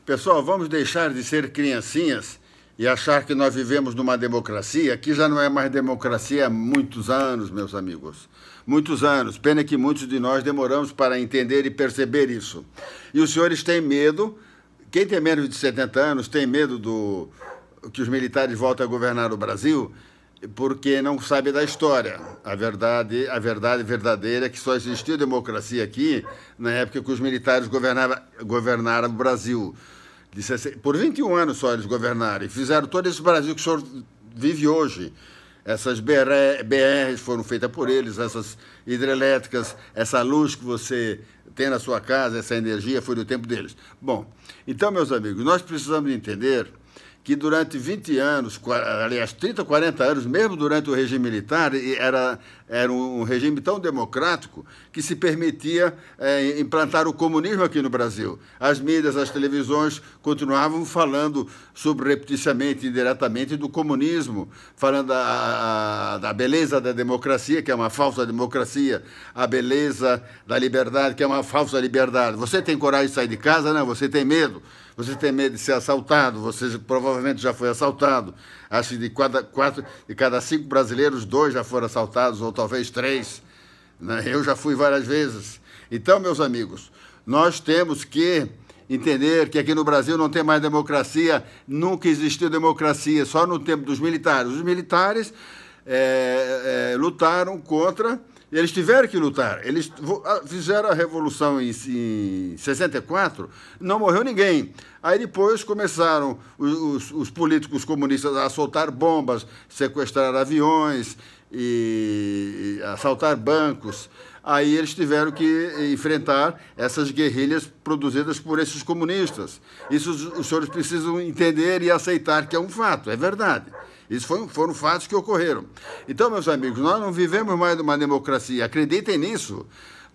Pessoal, vamos deixar de ser criancinhas e achar que nós vivemos numa democracia que já não é mais democracia há muitos anos, meus amigos. Muitos anos. Pena que muitos de nós demoramos para entender e perceber isso. E os senhores têm medo, quem tem menos de 70 anos tem medo que os militares voltem a governar o Brasil, porque não sabe da história. A verdade verdadeira é que só existiu democracia aqui na época que os militares governaram o Brasil. Por 21 anos só eles governaram e fizeram todo esse Brasil que o senhor vive hoje. Essas BRs foram feitas por eles, essas hidrelétricas, essa luz que você tem na sua casa, essa energia foi do tempo deles. Bom, então, meus amigos, nós precisamos entender que durante 20 anos, aliás, 30, 40 anos, mesmo durante o regime militar, era um regime tão democrático que se permitia implantar o comunismo aqui no Brasil. As mídias, as televisões continuavam falando subrepticiamente, indiretamente, do comunismo, falando da beleza da democracia, que é uma falsa democracia, a beleza da liberdade, que é uma falsa liberdade. Você tem coragem de sair de casa? Não, você tem medo. Você tem medo de ser assaltado, você provavelmente já foi assaltado. Acho que de cada 5 brasileiros, 2 já foram assaltados, ou talvez 3. Né? Eu já fui várias vezes. Então, meus amigos, nós temos que entender que aqui no Brasil não tem mais democracia, nunca existiu democracia, só no tempo dos militares. Os militares lutaram contra... Eles tiveram que lutar. Eles fizeram a Revolução em 64, não morreu ninguém. Aí depois começaram os políticos comunistas a soltar bombas, sequestrar aviões e assaltar bancos. Aí eles tiveram que enfrentar essas guerrilhas produzidas por esses comunistas. Isso os senhores precisam entender e aceitar que é um fato, é verdade. Isso foram fatos que ocorreram. Então, meus amigos, nós não vivemos mais numa democracia. Acreditem nisso.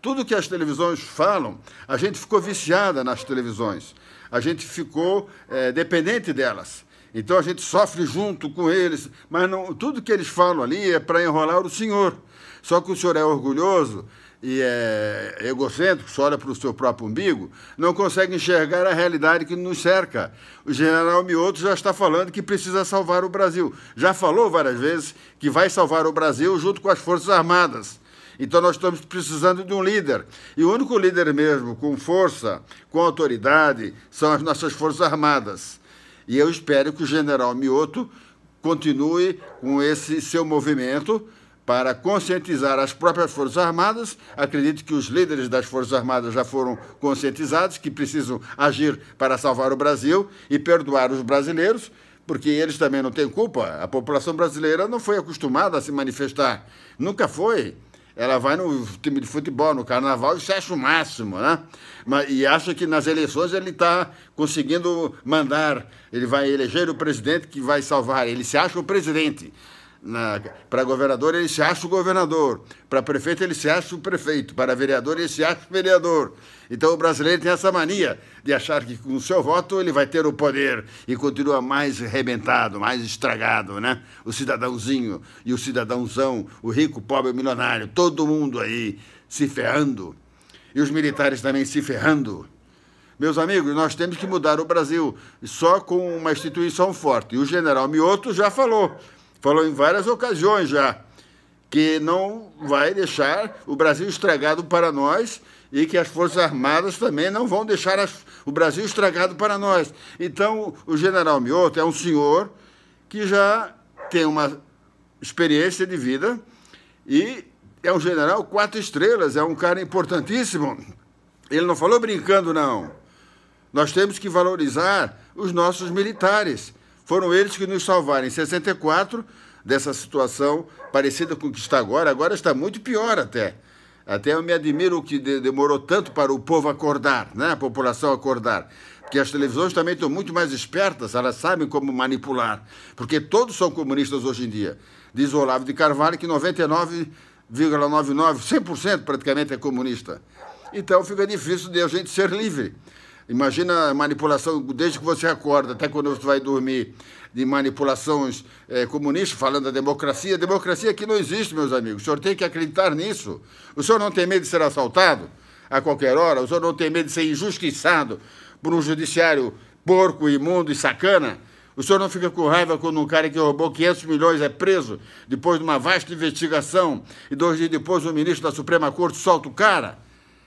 Tudo que as televisões falam, a gente ficou viciada nas televisões. A gente ficou dependente delas. Então, a gente sofre junto com eles. Mas tudo que eles falam ali é para enrolar o senhor. Só que o senhor é orgulhoso e é egocêntrico, só olha para o seu próprio umbigo, não consegue enxergar a realidade que nos cerca. O general Mioto já está falando que precisa salvar o Brasil. Já falou várias vezes que vai salvar o Brasil junto com as Forças Armadas. Então nós estamos precisando de um líder. E o único líder mesmo, com força, com autoridade, são as nossas Forças Armadas. E eu espero que o general Mioto continue com esse seu movimento para conscientizar as próprias Forças Armadas. Acredito que os líderes das Forças Armadas já foram conscientizados que precisam agir para salvar o Brasil e perdoar os brasileiros, porque eles também não têm culpa. A população brasileira não foi acostumada a se manifestar. Nunca foi. Ela vai no time de futebol, no carnaval, e se acha o máximo, né? E acha que nas eleições ele está conseguindo mandar, ele vai eleger o presidente que vai salvar, ele se acha o presidente. Para governador, ele se acha o governador. Para prefeito, ele se acha o prefeito. Para vereador, ele se acha o vereador. Então, o brasileiro tem essa mania de achar que, com o seu voto, ele vai ter o poder e continua mais arrebentado, mais estragado, né? O cidadãozinho e o cidadãozão, o rico, pobre, o milionário, todo mundo aí se ferrando. E os militares também se ferrando. Meus amigos, nós temos que mudar o Brasil só com uma instituição forte. E o general Mioto já falou em várias ocasiões já, que não vai deixar o Brasil estragado para nós e que as Forças Armadas também não vão deixar o Brasil estragado para nós. Então, o general Mioto é um senhor que já tem uma experiência de vida e é um general 4 estrelas, é um cara importantíssimo. Ele não falou brincando, não. Nós temos que valorizar os nossos militares. Foram eles que nos salvaram em 64 dessa situação parecida com o que está agora. Agora está muito pior até. Até eu me admiro que demorou tanto para o povo acordar, né? A população acordar. Porque as televisões também estão muito mais espertas, elas sabem como manipular. Porque todos são comunistas hoje em dia. Diz o Olavo de Carvalho que 99,99%, 100% praticamente é comunista. Então fica difícil de a gente ser livre. Imagina a manipulação desde que você acorda até quando você vai dormir, de manipulações comunistas, falando da democracia. Democracia que não existe, meus amigos. O senhor tem que acreditar nisso. O senhor não tem medo de ser assaltado a qualquer hora? O senhor não tem medo de ser injustiçado por um judiciário porco, imundo e sacana? O senhor não fica com raiva quando um cara que roubou 500 milhões é preso depois de uma vasta investigação e 2 dias depois o ministro da Suprema Corte solta o cara?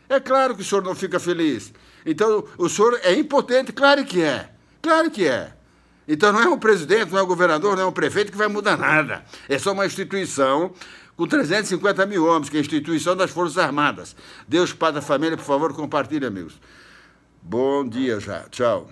É claro que o senhor não fica feliz. Então, o senhor é impotente? Claro que é. Claro que é. Então, não é um presidente, não é um governador, não é um prefeito que vai mudar nada. É só uma instituição com 350 mil homens, que é a instituição das Forças Armadas. Deus, Pai da Família, por favor, compartilhe, amigos. Bom dia já. Tchau.